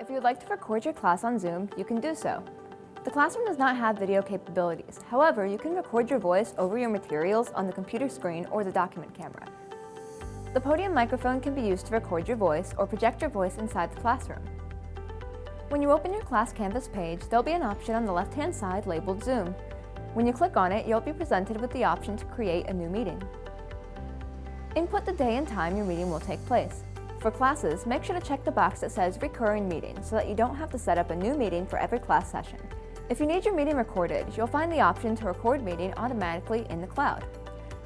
If you would like to record your class on Zoom, you can do so. The classroom does not have video capabilities. However, you can record your voice over your materials on the computer screen or the document camera. The podium microphone can be used to record your voice or project your voice inside the classroom. When you open your class Canvas page, there'll be an option on the left-hand side labeled Zoom. When you click on it, you'll be presented with the option to create a new meeting. Input the day and time your meeting will take place. For classes, make sure to check the box that says Recurring Meeting so that you don't have to set up a new meeting for every class session. If you need your meeting recorded, you'll find the option to record meeting automatically in the cloud.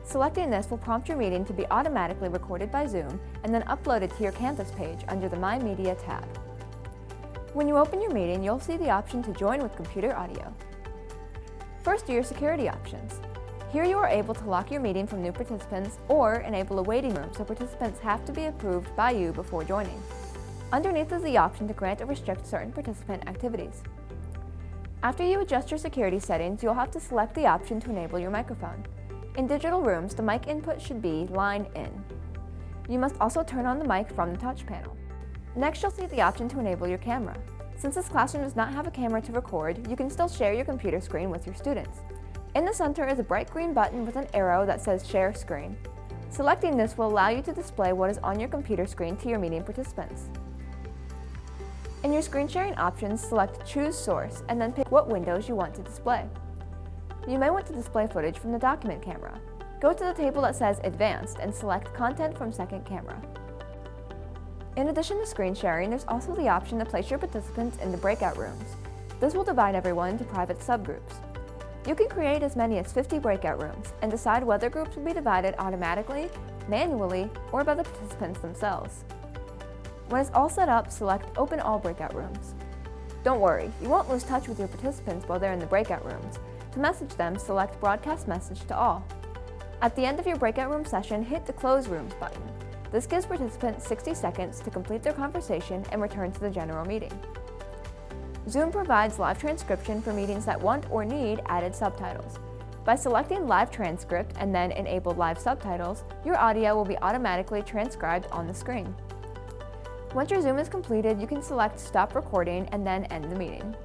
Selecting this will prompt your meeting to be automatically recorded by Zoom and then uploaded to your Canvas page under the My Media tab. When you open your meeting, you'll see the option to join with computer audio. First are your security options. Here you are able to lock your meeting from new participants or enable a waiting room so participants have to be approved by you before joining. Underneath is the option to grant or restrict certain participant activities. After you adjust your security settings, you'll have to select the option to enable your microphone. In digital rooms, the mic input should be line in. You must also turn on the mic from the touch panel. Next, you'll see the option to enable your camera. Since this classroom does not have a camera to record, you can still share your computer screen with your students. In the center is a bright green button with an arrow that says Share Screen. Selecting this will allow you to display what is on your computer screen to your meeting participants. In your screen sharing options, select Choose Source and then pick what windows you want to display. You may want to display footage from the document camera. Go to the table that says Advanced and select Content from Second Camera. In addition to screen sharing, there's also the option to place your participants in the breakout rooms. This will divide everyone into private subgroups. You can create as many as 50 breakout rooms and decide whether groups will be divided automatically, manually, or by the participants themselves. When it's all set up, select Open All Breakout Rooms. Don't worry, you won't lose touch with your participants while they're in the breakout rooms. To message them, select Broadcast Message to All. At the end of your breakout room session, hit the Close Rooms button. This gives participants 60 seconds to complete their conversation and return to the general meeting. Zoom provides live transcription for meetings that want or need added subtitles. By selecting Live Transcript and then Enable Live Subtitles, your audio will be automatically transcribed on the screen. Once your Zoom is completed, you can select Stop Recording and then end the meeting.